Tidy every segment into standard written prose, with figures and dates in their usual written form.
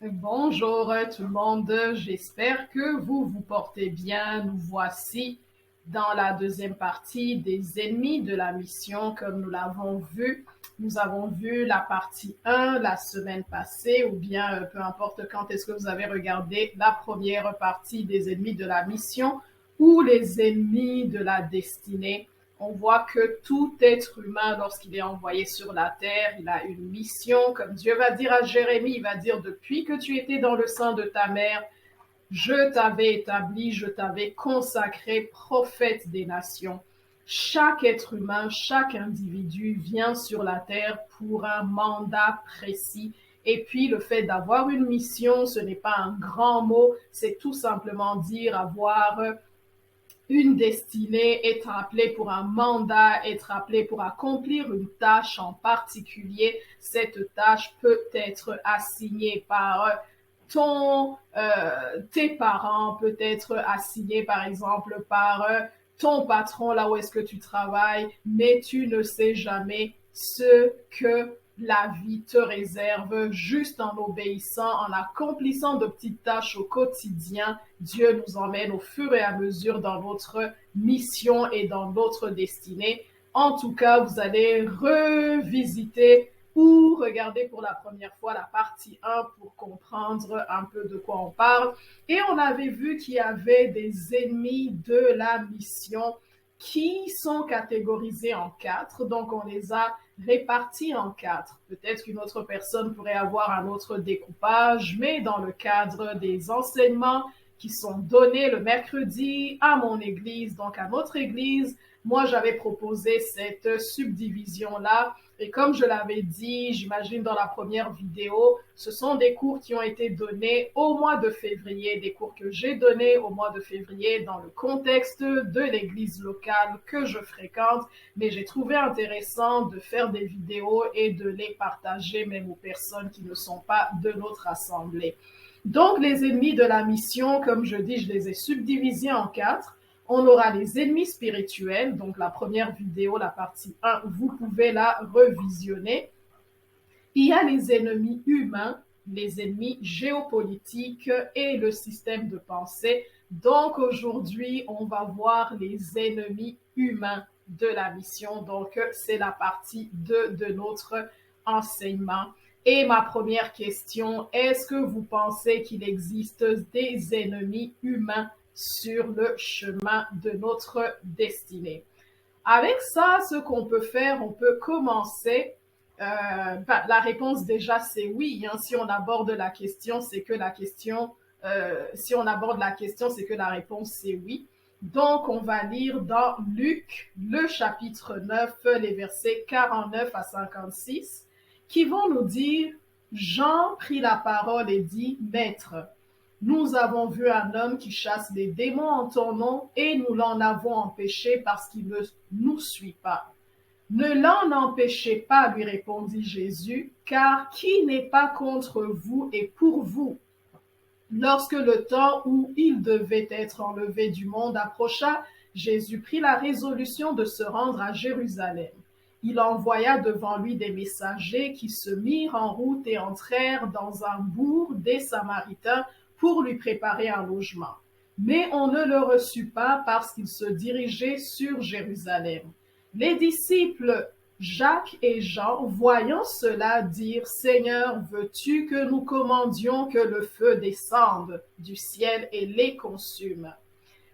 Bonjour tout le monde, j'espère que vous vous portez bien. Nous voici dans la deuxième partie des ennemis de la mission comme nous l'avons vu. Nous avons vu la partie 1 la semaine passée ou bien peu importe quand est-ce que vous avez regardé la première partie des ennemis de la mission ou les ennemis de la destinée. On voit que tout être humain, lorsqu'il est envoyé sur la terre, il a une mission. Comme Dieu va dire à Jérémie, il va dire, depuis que tu étais dans le sein de ta mère, je t'avais établi, je t'avais consacré prophète des nations. Chaque être humain, chaque individu vient sur la terre pour un mandat précis. Et puis le fait d'avoir une mission, ce n'est pas un grand mot, c'est tout simplement dire avoir une destinée, être appelé pour un mandat, être appelé pour accomplir une tâche en particulier. Cette tâche peut être assignée par tes parents, peut être assignée par exemple par ton patron là où est-ce que tu travailles, mais tu ne sais jamais ce que la vie te réserve juste en obéissant, en accomplissant de petites tâches au quotidien. Dieu nous emmène au fur et à mesure dans notre mission et dans notre destinée. En tout cas, vous allez revisiter ou regarder pour la première fois la partie 1 pour comprendre un peu de quoi on parle. Et on avait vu qu'il y avait des ennemis de la mission qui sont catégorisés en 4. Donc, on les a répartis en 4. Peut-être qu'une autre personne pourrait avoir un autre découpage, mais dans le cadre des enseignements qui sont donnés le mercredi à mon église, donc à notre église, moi, j'avais proposé cette subdivision-là. Et comme je l'avais dit, j'imagine dans la première vidéo, ce sont des cours qui ont été donnés au mois de février, des cours que j'ai donnés au mois de février dans le contexte de l'église locale que je fréquente. Mais j'ai trouvé intéressant de faire des vidéos et de les partager même aux personnes qui ne sont pas de notre assemblée. Donc, les ennemis de la mission, comme je dis, je les ai subdivisés en 4. On aura les ennemis spirituels, donc la première vidéo, la partie 1, vous pouvez la revisionner. Il y a les ennemis humains, les ennemis géopolitiques et le système de pensée. Donc aujourd'hui, on va voir les ennemis humains de la mission. Donc c'est la partie 2 de notre enseignement. Et ma première question, est-ce que vous pensez qu'il existe des ennemis humains sur le chemin de notre destinée? Avec ça, ce qu'on peut faire, on peut commencer. La réponse déjà, c'est oui. Hein. Si on aborde la question, c'est que la question, si on aborde la question, c'est que la réponse, c'est oui. Donc, on va lire dans Luc, le chapitre 9, les versets 49 à 56, qui vont nous dire, Jean prit la parole et dit, Maître, nous avons vu un homme qui chasse les démons en ton nom et nous l'en avons empêché parce qu'il ne nous suit pas. Ne l'en empêchez pas, lui répondit Jésus, car qui n'est pas contre vous et pour vous? Lorsque le temps où il devait être enlevé du monde approcha, Jésus prit la résolution de se rendre à Jérusalem. Il envoya devant lui des messagers qui se mirent en route et entrèrent dans un bourg des Samaritains pour lui préparer un logement. Mais on ne le reçut pas parce qu'il se dirigeait sur Jérusalem. Les disciples Jacques et Jean, voyant cela, dirent, Seigneur, veux-tu que nous commandions que le feu descende du ciel et les consume?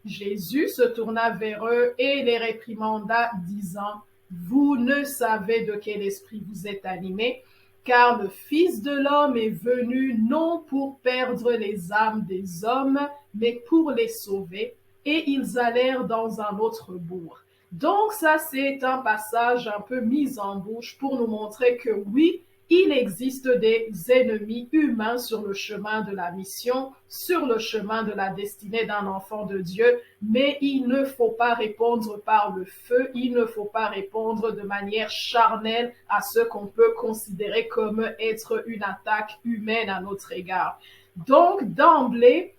Jésus se tourna vers eux et les réprimanda, disant, Vous ne savez de quel esprit vous êtes animés, car le Fils de l'homme est venu non pour perdre les âmes des hommes, mais pour les sauver. Et ils allèrent dans un autre bourg. Donc ça, c'est un passage un peu mis en bouche pour nous montrer que oui, il existe des ennemis humains sur le chemin de la mission, sur le chemin de la destinée d'un enfant de Dieu, mais il ne faut pas répondre par le feu, il ne faut pas répondre de manière charnelle à ce qu'on peut considérer comme être une attaque humaine à notre égard. Donc, d'emblée,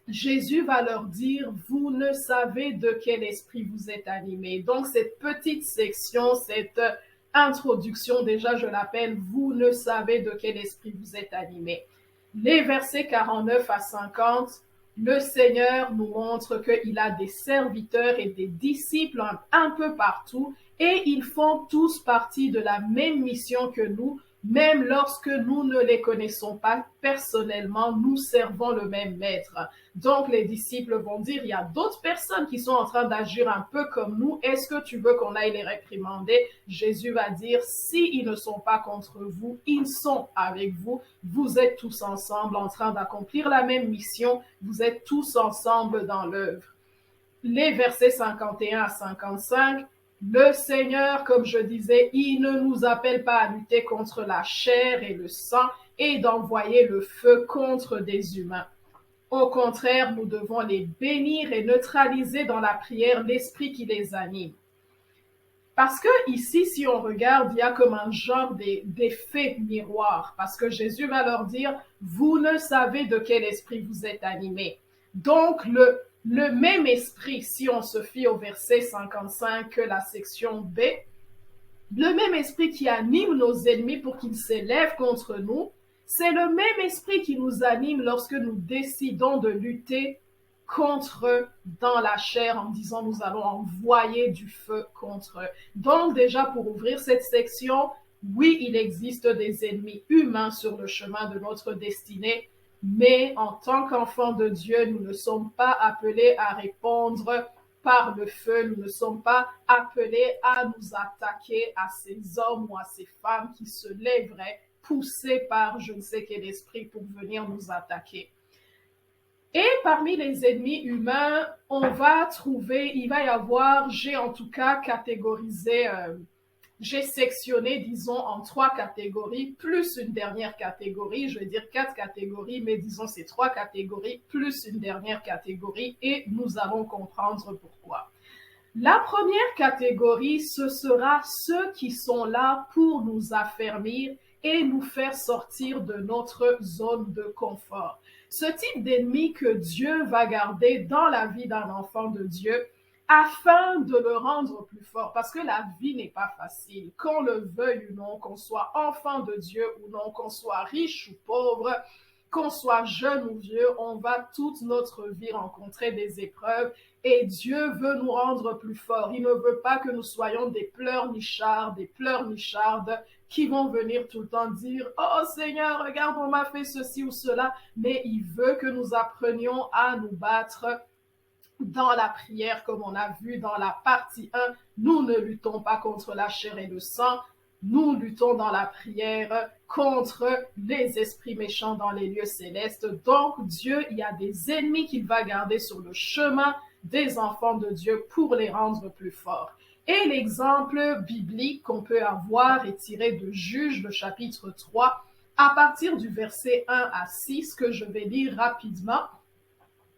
Jésus va leur dire, vous ne savez de quel esprit vous êtes animés. Donc, cette petite section, cette introduction, déjà, je l'appelle, vous ne savez de quel esprit vous êtes animés. Les versets 49 à 50, le Seigneur nous montre qu'il a des serviteurs et des disciples un peu partout et ils font tous partie de la même mission que nous, même lorsque nous ne les connaissons pas personnellement, nous servons le même maître. Donc les disciples vont dire, il y a d'autres personnes qui sont en train d'agir un peu comme nous, est-ce que tu veux qu'on aille les réprimander? Jésus va dire, si ils ne sont pas contre vous, ils sont avec vous, vous êtes tous ensemble en train d'accomplir la même mission, vous êtes tous ensemble dans l'œuvre. Les versets 51 à 55, le Seigneur, comme je disais, il ne nous appelle pas à lutter contre la chair et le sang et d'envoyer le feu contre des humains. Au contraire, nous devons les bénir et neutraliser dans la prière l'esprit qui les anime. Parce que ici, si on regarde, il y a comme un genre d'effet miroir. Parce que Jésus va leur dire, vous ne savez de quel esprit vous êtes animés. Donc, le même esprit, si on se fie au verset 55 que la section B, le même esprit qui anime nos ennemis pour qu'ils s'élèvent contre nous, c'est le même esprit qui nous anime lorsque nous décidons de lutter contre eux dans la chair en disant nous allons envoyer du feu contre eux. Donc déjà pour ouvrir cette section, oui, il existe des ennemis humains sur le chemin de notre destinée, mais en tant qu'enfants de Dieu, nous ne sommes pas appelés à répondre par le feu, nous ne sommes pas appelés à nous attaquer à ces hommes ou à ces femmes qui se lèveraient poussés par je ne sais quel esprit pour venir nous attaquer. Et parmi les ennemis humains, on va trouver, il va y avoir, j'ai en tout cas catégorisé, j'ai sectionné, disons, en 3 catégories, plus une dernière catégorie, je vais dire 4 catégories, mais disons c'est 3 catégories, plus une dernière catégorie, et nous allons comprendre pourquoi. La première catégorie, ce sera ceux qui sont là pour nous affermir et nous faire sortir de notre zone de confort. Ce type d'ennemi que Dieu va garder dans la vie d'un enfant de Dieu afin de le rendre plus fort, parce que la vie n'est pas facile, qu'on le veuille ou non, qu'on soit enfant de Dieu ou non, qu'on soit riche ou pauvre, qu'on soit jeune ou vieux, on va toute notre vie rencontrer des épreuves et Dieu veut nous rendre plus forts. Il ne veut pas que nous soyons des pleurnichards, des pleurnichardes qui vont venir tout le temps dire « Oh Seigneur, regarde, on m'a fait ceci ou cela », mais il veut que nous apprenions à nous battre dans la prière, comme on a vu dans la partie 1. Nous ne luttons pas contre la chair et le sang, nous luttons dans la prière contre les esprits méchants dans les lieux célestes. Donc Dieu, il y a des ennemis qu'il va garder sur le chemin des enfants de Dieu pour les rendre plus forts. Et l'exemple biblique qu'on peut avoir est tiré de Juges, le chapitre 3, à partir du verset 1 à 6, que je vais lire rapidement.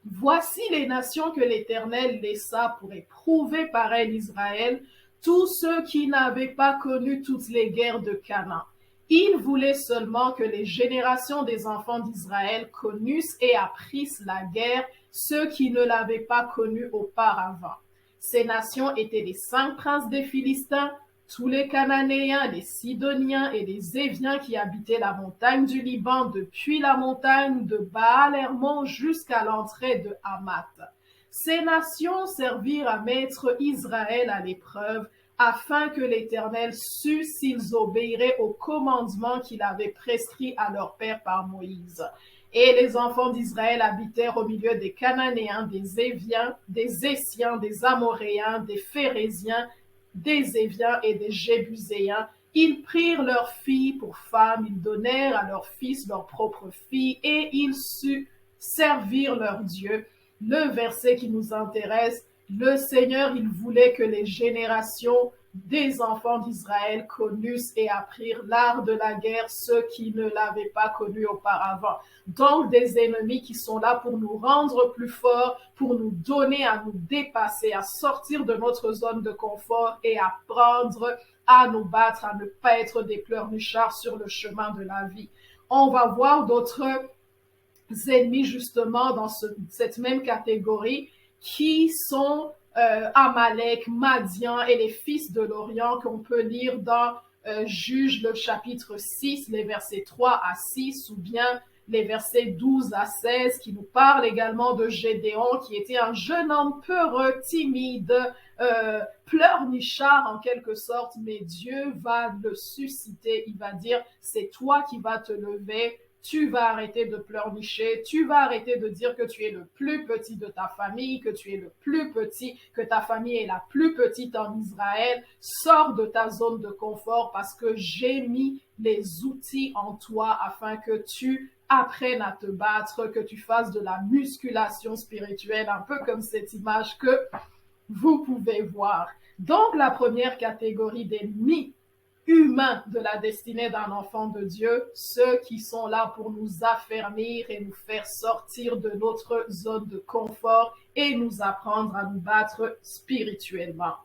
Voici les nations que l'Éternel laissa pour éprouver par elles Israël, tous ceux qui n'avaient pas connu toutes les guerres de Canaan. Il voulait seulement que les générations des enfants d'Israël connussent et apprissent la guerre, ceux qui ne l'avaient pas connue auparavant. Ces nations étaient les 5 princes des Philistins, tous les Cananéens, les Sidoniens et les Éviens qui habitaient la montagne du Liban depuis la montagne de Baal-Hermon jusqu'à l'entrée de Hamath. Ces nations servirent à mettre Israël à l'épreuve afin que l'Éternel sût s'ils obéiraient aux commandements qu'il avait prescrits à leur père par Moïse. Et les enfants d'Israël habitèrent au milieu des Cananéens, des Éviens, des Essiens, des Amoréens, des Phéréziens, des Éviens et des Jébuséens. Ils prirent leurs filles pour femmes, ils donnèrent à leurs fils leurs propres filles, et ils surent servir leur Dieu. Le verset qui nous intéresse, le Seigneur, il voulait que les générations des enfants d'Israël connussent et apprirent l'art de la guerre, ceux qui ne l'avaient pas connu auparavant. Donc des ennemis qui sont là pour nous rendre plus forts, pour nous donner à nous dépasser, à sortir de notre zone de confort et apprendre à nous battre, à ne pas être des pleurnichards sur le chemin de la vie. On va voir d'autres ennemis justement dans cette même catégorie qui sont Amalek, Madian et les fils de l'Orient qu'on peut lire dans Juges le chapitre 6, les versets 3 à 6, ou bien les versets 12 à 16 qui nous parlent également de Gédéon, qui était un jeune homme peureux, timide, pleurnichard en quelque sorte, mais Dieu va le susciter. Il va dire, c'est toi qui vas te lever, tu vas arrêter de pleurnicher, tu vas arrêter de dire que tu es le plus petit de ta famille, que tu es le plus petit, que ta famille est la plus petite en Israël. Sors de ta zone de confort parce que j'ai mis les outils en toi afin que tu apprennes à te battre, que tu fasses de la musculation spirituelle, un peu comme cette image que vous pouvez voir. Donc, la première catégorie d'ennemis humains de la destinée d'un enfant de Dieu, ceux qui sont là pour nous affermir et nous faire sortir de notre zone de confort et nous apprendre à nous battre spirituellement.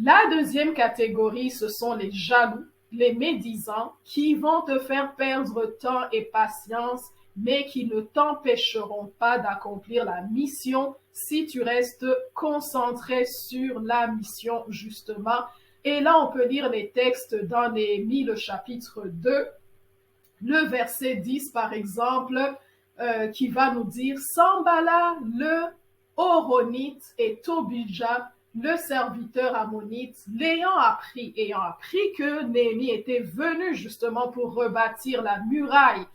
La deuxième catégorie, ce sont les jaloux, les médisants, qui vont te faire perdre temps et patience, mais qui ne t'empêcheront pas d'accomplir la mission si tu restes concentré sur la mission, justement. Et là, on peut lire les textes dans Néhémie, le chapitre 2, le verset 10, par exemple, qui va nous dire « Sambala le Horonite et Tobija, le serviteur ammonite, ayant appris que Néhémie était venu justement pour rebâtir la muraille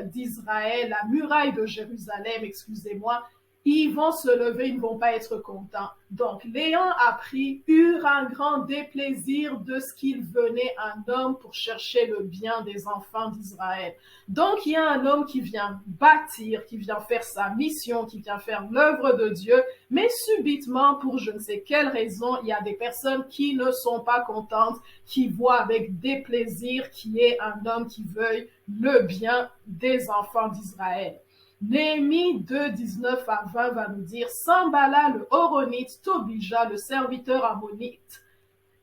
d'Israël, la muraille de Jérusalem, excusez-moi, ils vont se lever, ils ne vont pas être contents. Donc, l'ayant appris, eurent un grand déplaisir de ce qu'il venait un homme pour chercher le bien des enfants d'Israël. Donc, il y a un homme qui vient bâtir, qui vient faire sa mission, qui vient faire l'œuvre de Dieu, mais subitement, pour je ne sais quelle raison, il y a des personnes qui ne sont pas contentes, qui voient avec déplaisir qu'il y ait un homme qui veuille le bien des enfants d'Israël. Néhémie 2, 19 à 20 va nous dire « Sambala le Horonite, Tobija le serviteur ammonite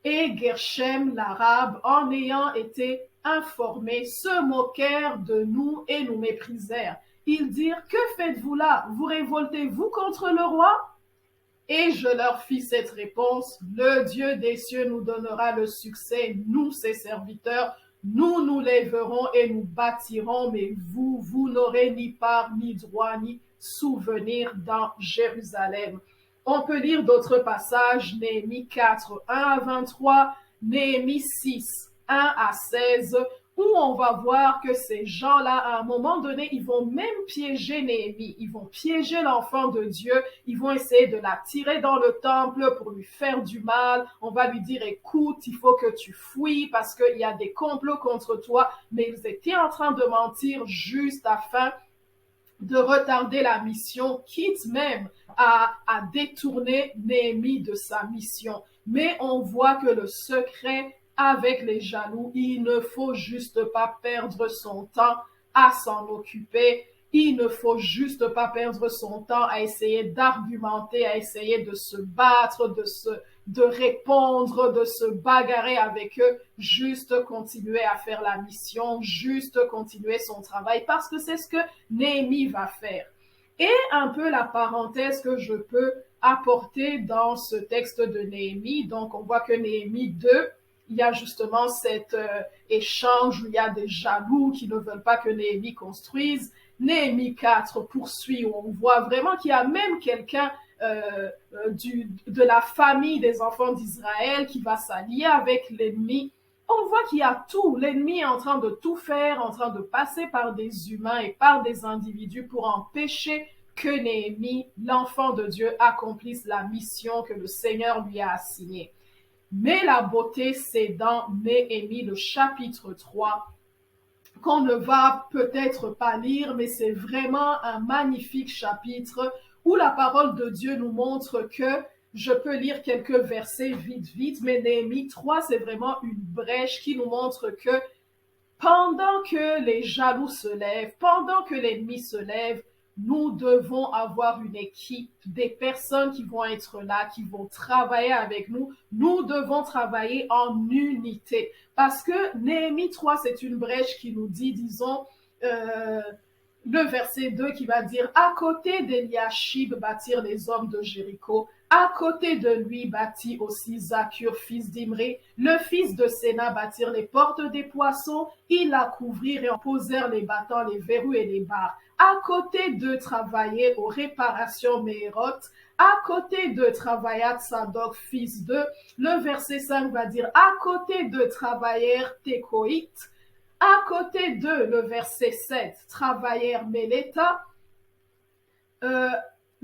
et Gershem l'arabe, en ayant été informés, se moquèrent de nous et nous méprisèrent. Ils dirent « Que faites-vous là? Vous révoltez-vous contre le roi ?» Et je leur fis cette réponse « Le Dieu des cieux nous donnera le succès, nous ses serviteurs, nous nous lèverons et nous bâtirons, mais vous n'aurez ni part, ni droit, ni souvenir dans Jérusalem. » On peut lire d'autres passages, Néhémie 4, 1 à 23, Néhémie 6, 1 à 16, où on va voir que ces gens-là, à un moment donné, ils vont même piéger Néhémie, ils vont piéger l'enfant de Dieu, ils vont essayer de l'attirer dans le temple pour lui faire du mal, on va lui dire, écoute, il faut que tu fuis parce qu'il y a des complots contre toi, mais ils étaient en train de mentir juste afin de retarder la mission, quitte même à détourner Néhémie de sa mission. Mais on voit que le secret avec les jaloux, il ne faut juste pas perdre son temps à s'en occuper. Il ne faut juste pas perdre son temps à essayer d'argumenter, à essayer de se battre, de répondre, de se bagarrer avec eux. Juste continuer à faire la mission, juste continuer son travail, parce que c'est ce que Néhémie va faire. Et un peu la parenthèse que je peux apporter dans ce texte de Néhémie. Donc, on voit que Néhémie 2, il y a justement cet échange où il y a des jaloux qui ne veulent pas que Néhémie construise. Néhémie 4 poursuit où on voit vraiment qu'il y a même quelqu'un de la famille des enfants d'Israël qui va s'allier avec l'ennemi. On voit qu'il y a tout. L'ennemi est en train de tout faire, en train de passer par des humains et par des individus pour empêcher que Néhémie, l'enfant de Dieu, accomplisse la mission que le Seigneur lui a assignée. Mais la beauté, c'est dans Néhémie, le chapitre 3, qu'on ne va peut-être pas lire, mais c'est vraiment un magnifique chapitre où la parole de Dieu nous montre que, je peux lire quelques versets vite, mais Néhémie 3, c'est vraiment une brèche qui nous montre que pendant que les jaloux se lèvent, pendant que l'ennemi se lève, nous devons avoir une équipe, des personnes qui vont être là, qui vont travailler avec nous. Nous devons travailler en unité. Parce que Néhémie 3, c'est une brèche qui nous dit, disons, le verset 2 qui va dire « À côté d'Eliashib bâtirent les hommes de Jéricho, À côté de lui bâtit aussi Zakur, fils d'Imri, le fils de Séna, bâtirent les portes des poissons, ils la couvrirent et en posèrent les battants, les verrous et les barres. À côté d'eux travaillaient aux réparations Méhéroth, à côté d'eux travailla Tsadok, fils de, le verset 5 va dire, à côté d'eux travaillèrent Tekoït, à côté d'eux, le verset 7, travaillèrent Méléta,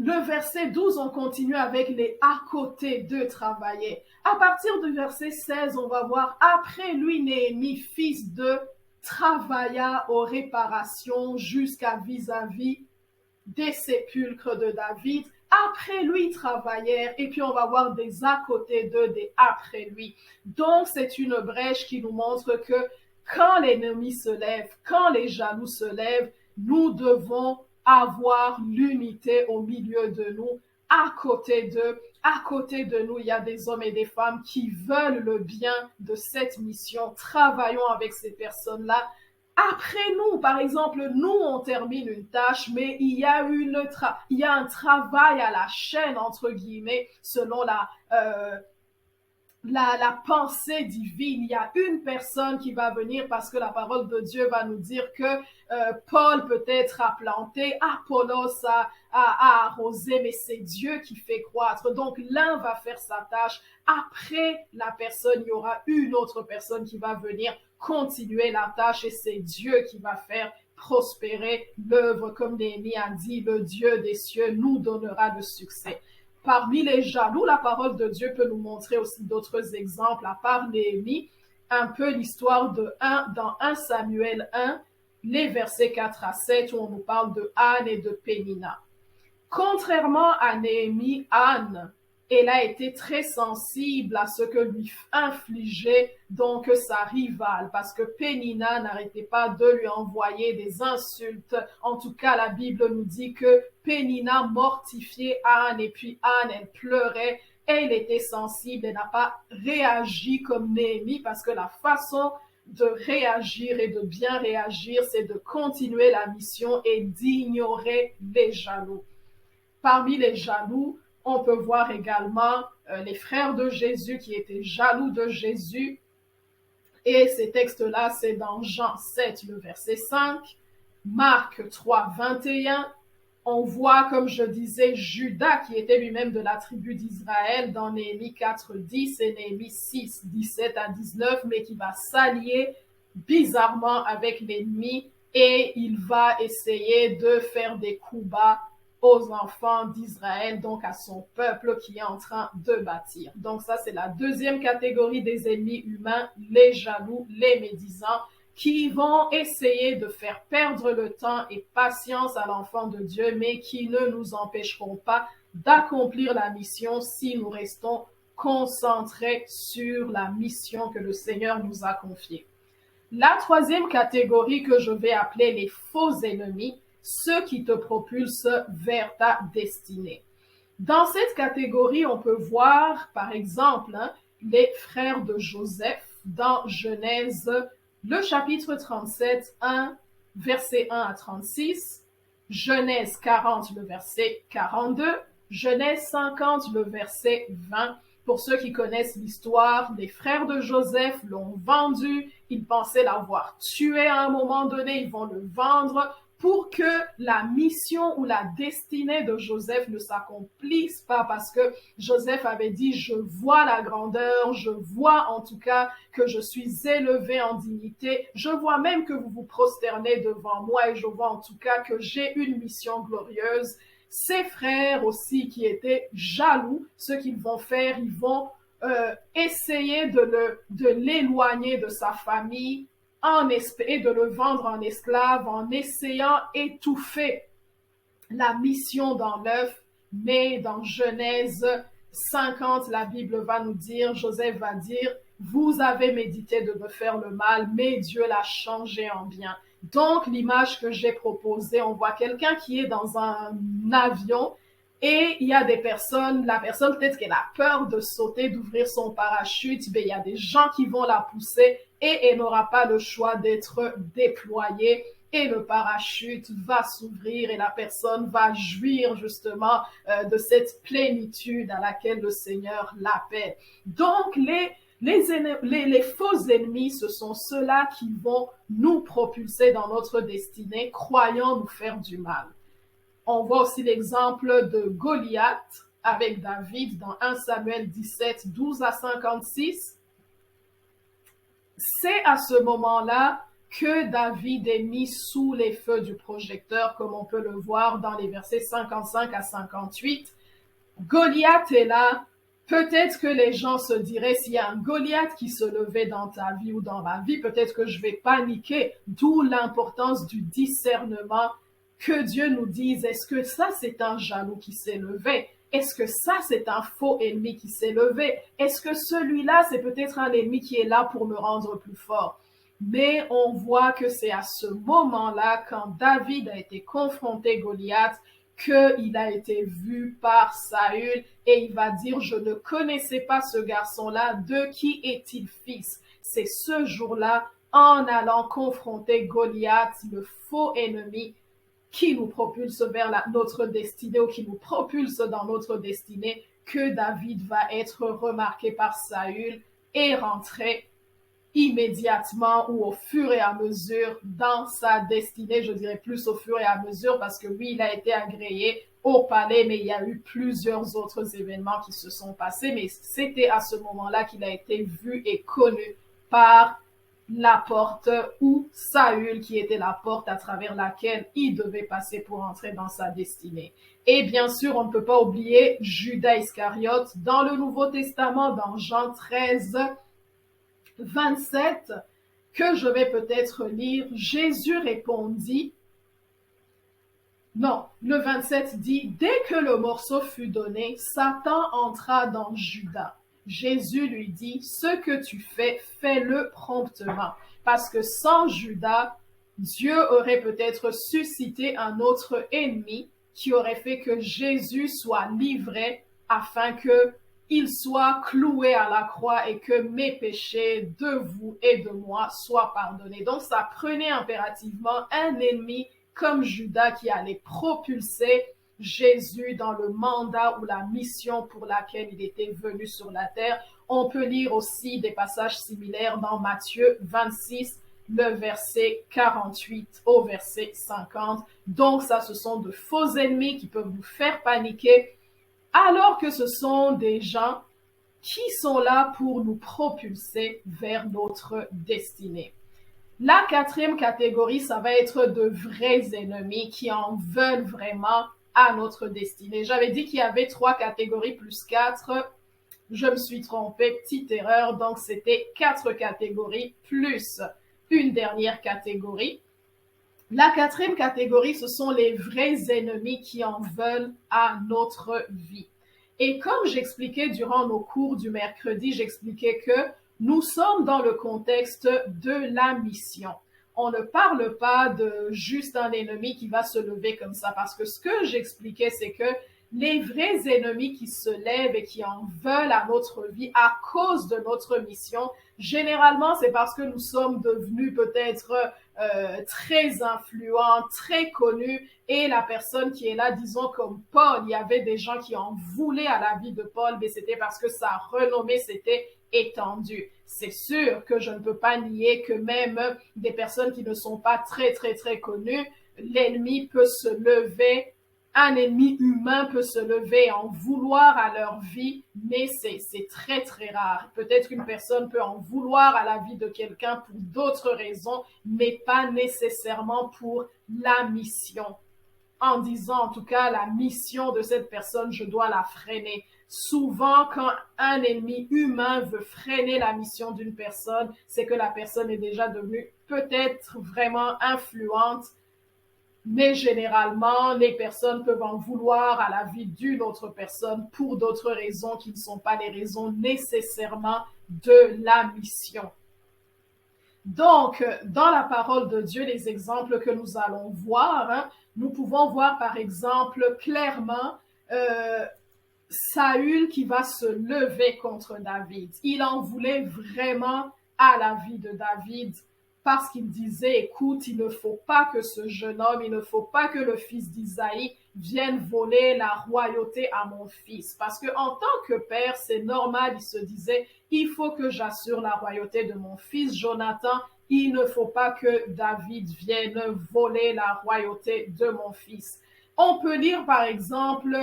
le verset 12, on continue avec les à côté de travailler. À partir du verset 16, on va voir après lui, Néhémie, fils de, travailla aux réparations jusqu'à vis-à-vis des sépulcres de David. Après lui travaillèrent, et puis on va voir des à côté d'eux, des après lui. Donc c'est une brèche qui nous montre que quand l'ennemi se lève, quand les jaloux se lèvent, nous devons avoir l'unité au milieu de nous. À côté de nous, il y a des hommes et des femmes qui veulent le bien de cette mission. Travaillons avec ces personnes-là. Après nous, par exemple, nous, on termine une tâche, mais il y a un travail à la chaîne, entre guillemets, selon la pensée divine. Il y a une personne qui va venir parce que la parole de Dieu va nous dire que Paul peut-être a planté, Apollos a arrosé, mais c'est Dieu qui fait croître. Donc l'un va faire sa tâche. Après la personne, il y aura une autre personne qui va venir continuer la tâche et c'est Dieu qui va faire prospérer l'œuvre. Comme Néhémie a dit, le Dieu des cieux nous donnera le succès. Parmi les jaloux, la parole de Dieu peut nous montrer aussi d'autres exemples, à part Néhémie, un peu l'histoire dans 1 Samuel 1, les versets 4 à 7, où on nous parle de Anne et de Pénina. Contrairement à Néhémie, Anne, elle a été très sensible à ce que lui infligeait donc sa rivale, parce que Pénina n'arrêtait pas de lui envoyer des insultes. En tout cas, la Bible nous dit que Pénina mortifiait Anne, et puis Anne, elle pleurait, elle était sensible, elle n'a pas réagi comme Néhémie, parce que la façon de réagir et de bien réagir, c'est de continuer la mission et d'ignorer les jaloux. Parmi les jaloux, on peut voir également les frères de Jésus qui étaient jaloux de Jésus. Et ces textes-là, c'est dans Jean 7, le verset 5, Marc 3, 21. On voit, comme je disais, Judas qui était lui-même de la tribu d'Israël dans Néhémie 4, 10 et Néhémie 6, 17 à 19, mais qui va s'allier bizarrement avec l'ennemi et il va essayer de faire des coups bas aux enfants d'Israël, donc à son peuple qui est en train de bâtir. Donc ça, c'est la deuxième catégorie des ennemis humains, les jaloux, les médisants, qui vont essayer de faire perdre le temps et patience à l'enfant de Dieu, mais qui ne nous empêcheront pas d'accomplir la mission si nous restons concentrés sur la mission que le Seigneur nous a confiée. La troisième catégorie que je vais appeler les faux ennemis, ceux qui te propulsent vers ta destinée. Dans cette catégorie, on peut voir, par exemple, les frères de Joseph dans Genèse, le chapitre 37, 1, verset 1 à 36, Genèse 40, le verset 42, Genèse 50, le verset 20. Pour ceux qui connaissent l'histoire, les frères de Joseph l'ont vendu, ils pensaient l'avoir tué à un moment donné, ils vont le vendre pour que la mission ou la destinée de Joseph ne s'accomplisse pas, parce que Joseph avait dit, je vois la grandeur, je vois en tout cas que je suis élevé en dignité, je vois même que vous vous prosternez devant moi et je vois en tout cas que j'ai une mission glorieuse. Ses frères aussi qui étaient jaloux, ce qu'ils vont faire, ils vont essayer de l'éloigner de sa famille, et de le vendre en esclave en essayant d'étouffer la mission dans l'œuf. Mais dans Genèse 50, la Bible va nous dire, Joseph va dire, vous avez médité de me faire le mal, mais Dieu l'a changé en bien. Donc l'image que j'ai proposée, on voit quelqu'un qui est dans un avion et il y a des personnes, la personne peut-être qu'elle a peur de sauter, d'ouvrir son parachute, mais il y a des gens qui vont la pousser et elle n'aura pas le choix d'être déployée et le parachute va s'ouvrir et la personne va jouir justement de cette plénitude à laquelle le Seigneur l'appelle. Donc les faux ennemis, ce sont ceux-là qui vont nous propulser dans notre destinée, croyant nous faire du mal. On voit aussi l'exemple de Goliath avec David dans 1 Samuel 17, 12 à 56. C'est à ce moment-là que David est mis sous les feux du projecteur, comme on peut le voir dans les versets 55 à 58. Goliath est là. Peut-être que les gens se diraient, s'il y a un Goliath qui se levait dans ta vie ou dans ma vie, peut-être que je vais paniquer, d'où l'importance du discernement, que Dieu nous dise, est-ce que ça c'est un jaloux qui s'est levé? Est-ce que ça c'est un faux ennemi qui s'est levé? Est-ce que celui-là c'est peut-être un ennemi qui est là pour me rendre plus fort? Mais on voit que c'est à ce moment-là, quand David a été confronté à Goliath, qu'il a été vu par Saül et il va dire, je ne connaissais pas ce garçon-là, de qui est-il fils? C'est ce jour-là, en allant confronter Goliath, le faux ennemi, qui nous propulse vers notre destinée ou qui nous propulse dans notre destinée, que David va être remarqué par Saül et rentrer immédiatement ou au fur et à mesure dans sa destinée, je dirais plus au fur et à mesure parce que oui, il a été agréé au palais, mais il y a eu plusieurs autres événements qui se sont passés, mais c'était à ce moment-là qu'il a été vu et connu par la porte ou Saül qui était la porte à travers laquelle il devait passer pour entrer dans sa destinée. Et bien sûr, on ne peut pas oublier Judas Iscariote dans le Nouveau Testament, dans Jean 13, 27, que je vais peut-être lire. Jésus répondit, non, le 27 dit, dès que le morceau fut donné, Satan entra dans Judas. Jésus lui dit, ce que tu fais, fais-le promptement. Parce que sans Judas, Dieu aurait peut-être suscité un autre ennemi qui aurait fait que Jésus soit livré afin que il soit cloué à la croix et que mes péchés de vous et de moi soient pardonnés. Donc ça prenait impérativement un ennemi comme Judas qui allait propulser Jésus dans le mandat ou la mission pour laquelle il était venu sur la terre. On peut lire aussi des passages similaires dans Matthieu 26, le verset 48 au verset 50. Donc ça, ce sont de faux ennemis qui peuvent nous faire paniquer, alors que ce sont des gens qui sont là pour nous propulser vers notre destinée. La quatrième catégorie, ça va être de vrais ennemis qui en veulent vraiment à notre destinée. J'avais dit qu'il y avait 3 catégories plus 4. Je me suis trompée, petite erreur. Donc, c'était 4 catégories plus une dernière catégorie. La quatrième catégorie, ce sont les vrais ennemis qui en veulent à notre vie. Et comme j'expliquais durant nos cours du mercredi, j'expliquais que nous sommes dans le contexte de la mission. On ne parle pas de juste un ennemi qui va se lever comme ça, parce que ce que j'expliquais, c'est que les vrais ennemis qui se lèvent et qui en veulent à notre vie à cause de notre mission, généralement, c'est parce que nous sommes devenus peut-être très influents, très connus, et la personne qui est là, disons comme Paul, il y avait des gens qui en voulaient à la vie de Paul, mais c'était parce que sa renommée s'était étendue. C'est sûr que je ne peux pas nier que même des personnes qui ne sont pas très, très, très connues, l'ennemi peut se lever, un ennemi humain peut se lever et en vouloir à leur vie, mais c'est très, très rare. Peut-être qu'une personne peut en vouloir à la vie de quelqu'un pour d'autres raisons, mais pas nécessairement pour la mission. En disant, en tout cas, la mission de cette personne, je dois la freiner. Souvent, quand un ennemi humain veut freiner la mission d'une personne, c'est que la personne est déjà devenue peut-être vraiment influente, mais généralement, les personnes peuvent en vouloir à la vie d'une autre personne pour d'autres raisons qui ne sont pas les raisons nécessairement de la mission. Donc, dans la parole de Dieu, les exemples que nous allons voir, nous pouvons voir par exemple clairement Saül qui va se lever contre David. Il en voulait vraiment à la vie de David. parce qu'il disait, écoute, il ne faut pas que ce jeune homme, il ne faut pas que le fils d'Isaïe vienne voler la royauté à mon fils. Parce que en tant que père, c'est normal, il se disait, il faut que j'assure la royauté de mon fils Jonathan, il ne faut pas que David vienne voler la royauté de mon fils. On peut lire par exemple,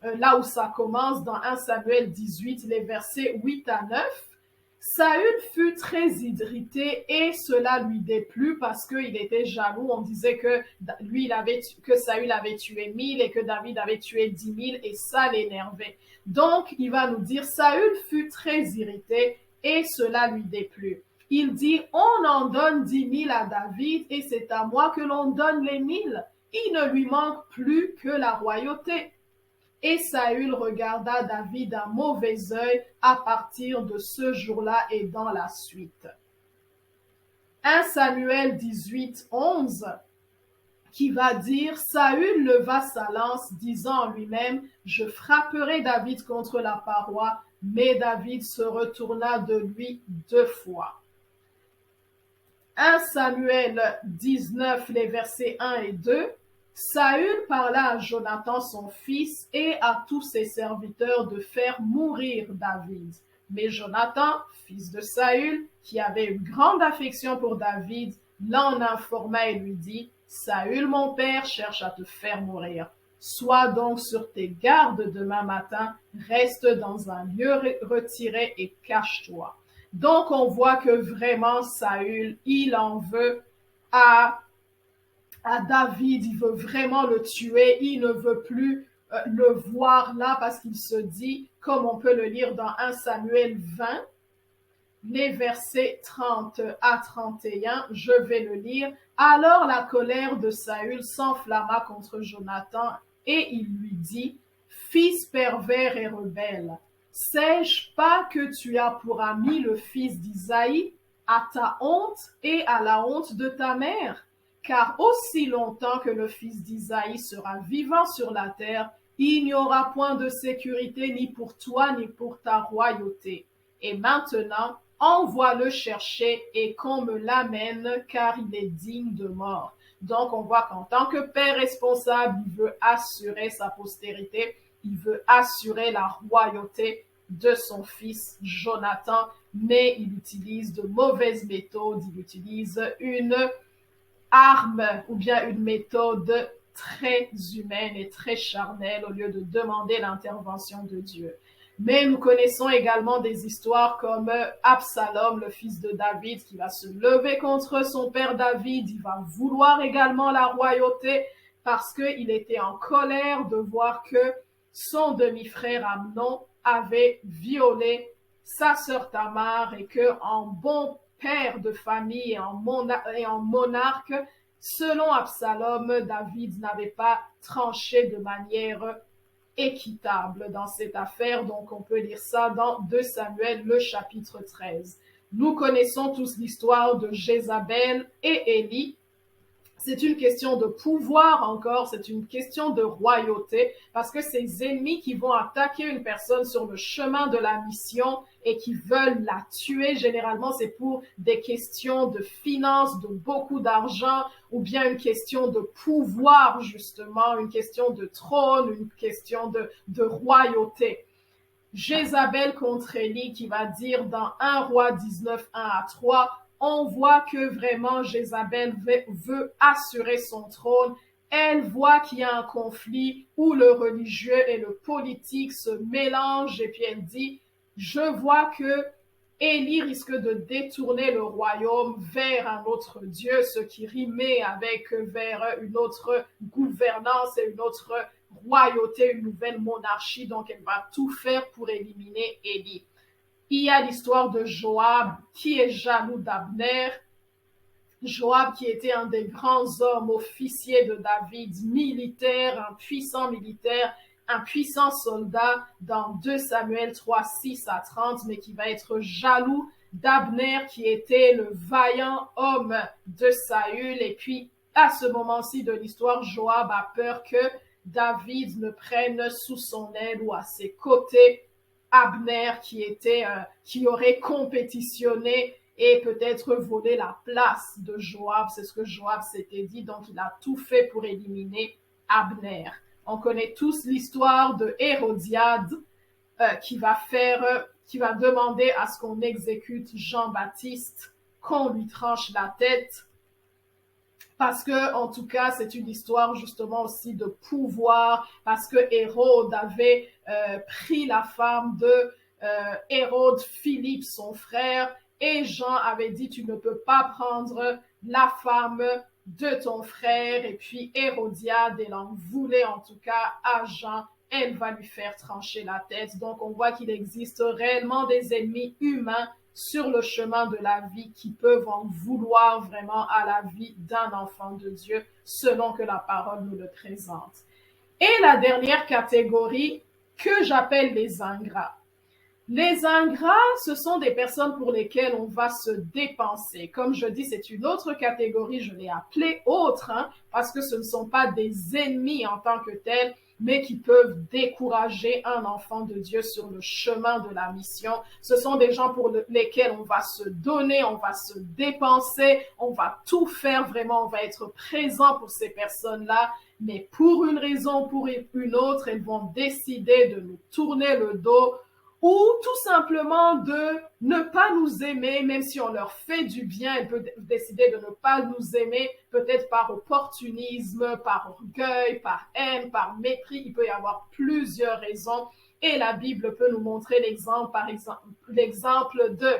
là où ça commence, dans 1 Samuel 18, les versets 8 à 9. Saül fut très irrité et cela lui déplut parce qu'il était jaloux. On disait que que Saül avait tué 1000 et que David avait tué 10 000 et ça l'énervait. Donc, il va nous dire, Saül fut très irrité et cela lui déplut. Il dit, on en donne 10 000 à David et c'est à moi que l'on donne les 1000. Il ne lui manque plus que la royauté. Et Saül regarda David d'un mauvais œil à partir de ce jour-là et dans la suite. 1 Samuel 18, 11, qui va dire, Saül leva sa lance, disant en lui-même, je frapperai David contre la paroi, mais David se retourna de lui 2 fois. 1 Samuel 19, les versets 1 et 2, Saül parla à Jonathan son fils et à tous ses serviteurs de faire mourir David. Mais Jonathan, fils de Saül, qui avait une grande affection pour David, l'en informa et lui dit, Saül mon père cherche à te faire mourir. Sois donc sur tes gardes demain matin, reste dans un lieu retiré et cache-toi. Donc on voit que vraiment Saül, il en veut à David, il veut vraiment le tuer, il ne veut plus le voir là parce qu'il se dit, comme on peut le lire dans 1 Samuel 20, les versets 30 à 31, je vais le lire. Alors la colère de Saül s'enflamma contre Jonathan et il lui dit, fils pervers et rebelle, sais-je pas que tu as pour ami le fils d'Isaïe, à ta honte et à la honte de ta mère? Car aussi longtemps que le fils d'Isaïe sera vivant sur la terre, il n'y aura point de sécurité ni pour toi ni pour ta royauté. Et maintenant, envoie-le chercher et qu'on me l'amène, car il est digne de mort. Donc on voit qu'en tant que père responsable, il veut assurer sa postérité, il veut assurer la royauté de son fils Jonathan, mais il utilise de mauvaises méthodes, il utilise une arme ou bien une méthode très humaine et très charnelle au lieu de demander l'intervention de Dieu. Mais nous connaissons également des histoires comme Absalom, le fils de David, qui va se lever contre son père David. Il va vouloir également la royauté parce qu'il était en colère de voir que son demi-frère Amnon avait violé sa sœur Tamar et que en bon père de famille et en monarque, selon Absalom, David n'avait pas tranché de manière équitable dans cette affaire. Donc on peut lire ça dans 2 Samuel, le chapitre 13. Nous connaissons tous l'histoire de Jézabel et Élie. C'est une question de pouvoir encore, c'est une question de royauté, parce que ces ennemis qui vont attaquer une personne sur le chemin de la mission et qui veulent la tuer, généralement c'est pour des questions de finances, de beaucoup d'argent, ou bien une question de pouvoir justement, une question de trône, une question de royauté. Jézabel contre Élie qui va dire dans 1 Roi 19, 1 à 3, on voit que vraiment Jézabel veut assurer son trône. Elle voit qu'il y a un conflit où le religieux et le politique se mélangent et puis elle dit, je vois que Élie risque de détourner le royaume vers un autre Dieu, ce qui rimait avec vers une autre gouvernance et une autre royauté, une nouvelle monarchie. Donc elle va tout faire pour éliminer Élie. Il y a l'histoire de Joab qui est jaloux d'Abner. Joab qui était un des grands hommes officiers de David, militaire, un puissant soldat dans 2 Samuel 3, 6 à 30, mais qui va être jaloux d'Abner qui était le vaillant homme de Saül. Et puis à ce moment-ci de l'histoire, Joab a peur que David ne prenne sous son aile ou à ses côtés Abner qui aurait compétitionné et peut-être voler la place de Joab. C'est ce que Joab s'était dit, donc il a tout fait pour éliminer Abner. On connaît tous l'histoire de Hérodiade qui va demander à ce qu'on exécute Jean-Baptiste, qu'on lui tranche la tête, parce que, en tout cas, c'est une histoire justement aussi de pouvoir, parce que Hérode avait pris la femme de Hérode Philippe, son frère, et Jean avait dit, tu ne peux pas prendre la femme de ton frère, et puis Hérodiade, elle en voulait en tout cas à Jean, elle va lui faire trancher la tête. Donc on voit qu'il existe réellement des ennemis humains sur le chemin de la vie qui peuvent en vouloir vraiment à la vie d'un enfant de Dieu, selon que la parole nous le présente. Et la dernière catégorie que j'appelle les ingrats. Les ingrats, ce sont des personnes pour lesquelles on va se dépenser. Comme je dis, c'est une autre catégorie, je l'ai appelée autre, parce que ce ne sont pas des ennemis en tant que tels, mais qui peuvent décourager un enfant de Dieu sur le chemin de la mission. Ce sont des gens pour lesquels on va se donner, on va se dépenser, on va tout faire vraiment, on va être présent pour ces personnes-là, mais pour une raison ou pour une autre, elles vont décider de nous tourner le dos, ou tout simplement de ne pas nous aimer, même si on leur fait du bien, elles peuvent décider de ne pas nous aimer, peut-être par opportunisme, par orgueil, par haine, par mépris. Il peut y avoir plusieurs raisons. Et la Bible peut nous montrer l'exemple, par exemple, l'exemple de,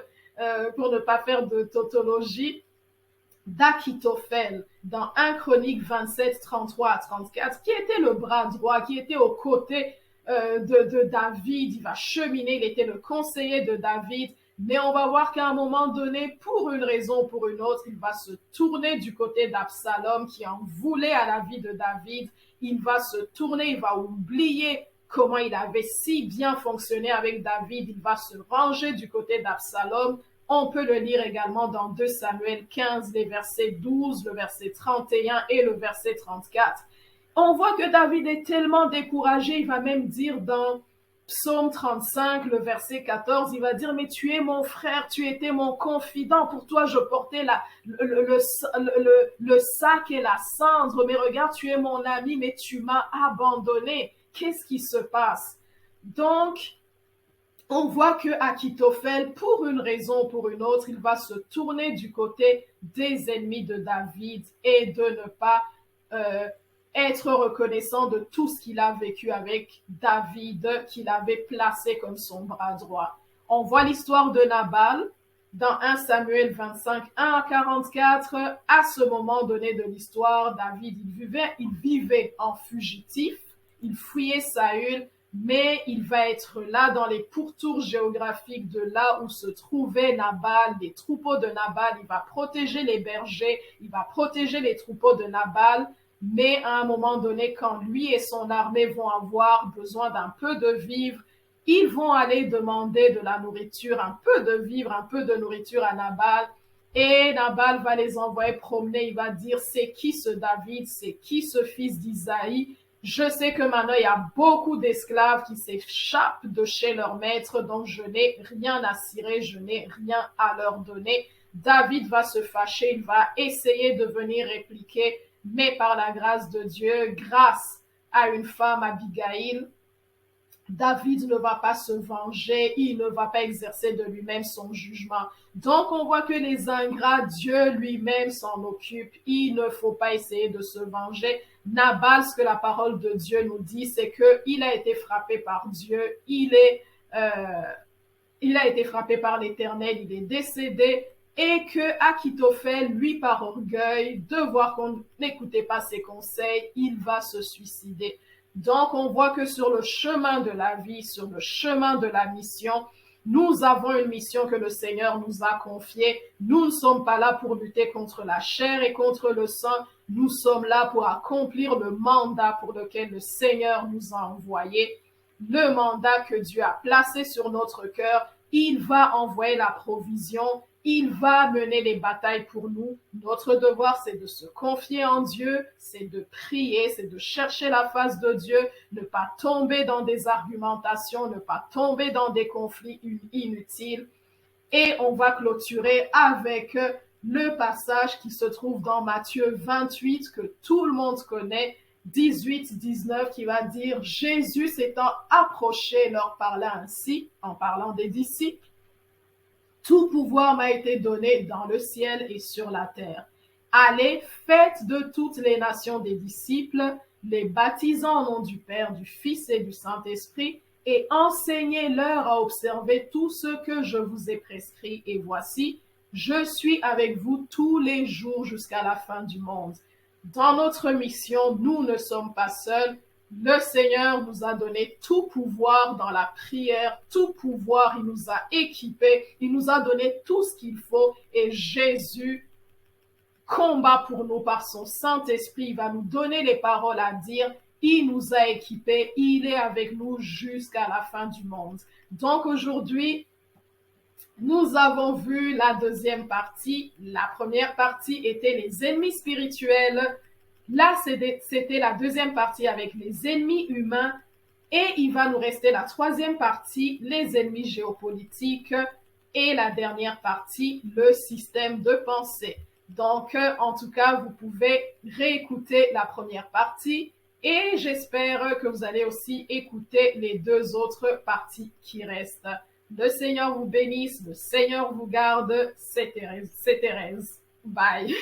pour ne pas faire de tautologie, d'Achitophel dans 1 Chronique 27, 33 à 34, qui était le bras droit, qui était aux côtés de David. Il va cheminer, il était le conseiller de David, mais on va voir qu'à un moment donné, pour une raison ou pour une autre, il va se tourner du côté d'Absalom qui en voulait à la vie de David. Il va se tourner, il va oublier comment il avait si bien fonctionné avec David. Il va se ranger du côté d'Absalom. On peut le lire également dans 2 Samuel 15, les versets 12, le verset 31 et le verset 34. On voit que David est tellement découragé, il va même dire dans Psaume 35, le verset 14, il va dire, mais tu es mon frère, tu étais mon confident, pour toi je portais le sac et la cendre, mais regarde, tu es mon ami, mais tu m'as abandonné. Qu'est-ce qui se passe? Donc, on voit que Achitophel, pour une raison ou pour une autre, il va se tourner du côté des ennemis de David et de ne pas être reconnaissant de tout ce qu'il a vécu avec David, qu'il avait placé comme son bras droit. On voit l'histoire de Nabal dans 1 Samuel 25, 1 à 44. À ce moment donné de l'histoire, David, il vivait en fugitif, il fuyait Saül, mais il va être là dans les pourtours géographiques de là où se trouvait Nabal, les troupeaux de Nabal. Il va protéger les bergers, il va protéger les troupeaux de Nabal, mais à un moment donné, quand lui et son armée vont avoir besoin d'un peu de vivre, ils vont aller demander de la nourriture, un peu de vivre, un peu de nourriture à Nabal. Et Nabal va les envoyer promener, il va dire, c'est qui ce David, c'est qui ce fils d'Isaïe? Je sais que maintenant, il y a beaucoup d'esclaves qui s'échappent de chez leur maître, donc je n'ai rien à cirer, je n'ai rien à leur donner. David va se fâcher, il va essayer de venir répliquer, mais par la grâce de Dieu, grâce à une femme, Abigail, David ne va pas se venger, il ne va pas exercer de lui-même son jugement. Donc on voit que les ingrats, Dieu lui-même s'en occupe. Il ne faut pas essayer de se venger. Nabal, ce que la parole de Dieu nous dit, c'est qu'il a été frappé par Dieu, il a été frappé par l'Éternel, il est décédé, et que Achitophel, lui, par orgueil, de voir qu'on n'écoutait pas ses conseils, il va se suicider. Donc, on voit que sur le chemin de la vie, sur le chemin de la mission, nous avons une mission que le Seigneur nous a confiée. Nous ne sommes pas là pour lutter contre la chair et contre le sang. Nous sommes là pour accomplir le mandat pour lequel le Seigneur nous a envoyés. Le mandat que Dieu a placé sur notre cœur, il va envoyer la provision. Il va mener les batailles pour nous. Notre devoir, c'est de se confier en Dieu, c'est de prier, c'est de chercher la face de Dieu, ne pas tomber dans des argumentations, ne pas tomber dans des conflits inutiles. Et on va clôturer avec le passage qui se trouve dans Matthieu 28 que tout le monde connaît, 18-19, qui va dire: Jésus s'étant approché leur parla ainsi, en parlant des disciples: tout pouvoir m'a été donné dans le ciel et sur la terre. Allez, faites de toutes les nations des disciples, les baptisant au nom du Père, du Fils et du Saint-Esprit, et enseignez-leur à observer tout ce que je vous ai prescrit. Et voici, je suis avec vous tous les jours jusqu'à la fin du monde. Dans notre mission, nous ne sommes pas seuls. Le Seigneur nous a donné tout pouvoir dans la prière, tout pouvoir, il nous a équipés, il nous a donné tout ce qu'il faut, et Jésus combat pour nous par son Saint-Esprit. Il va nous donner les paroles à dire. Il nous a équipés, il est avec nous jusqu'à la fin du monde. Donc aujourd'hui, nous avons vu la deuxième partie. La première partie était les ennemis spirituels. Là, c'était la deuxième partie avec les ennemis humains. Et il va nous rester la troisième partie, les ennemis géopolitiques. Et la dernière partie, le système de pensée. Donc, en tout cas, vous pouvez réécouter la première partie. Et j'espère que vous allez aussi écouter les deux autres parties qui restent. Le Seigneur vous bénisse, le Seigneur vous garde. C'est Thérèse. Bye.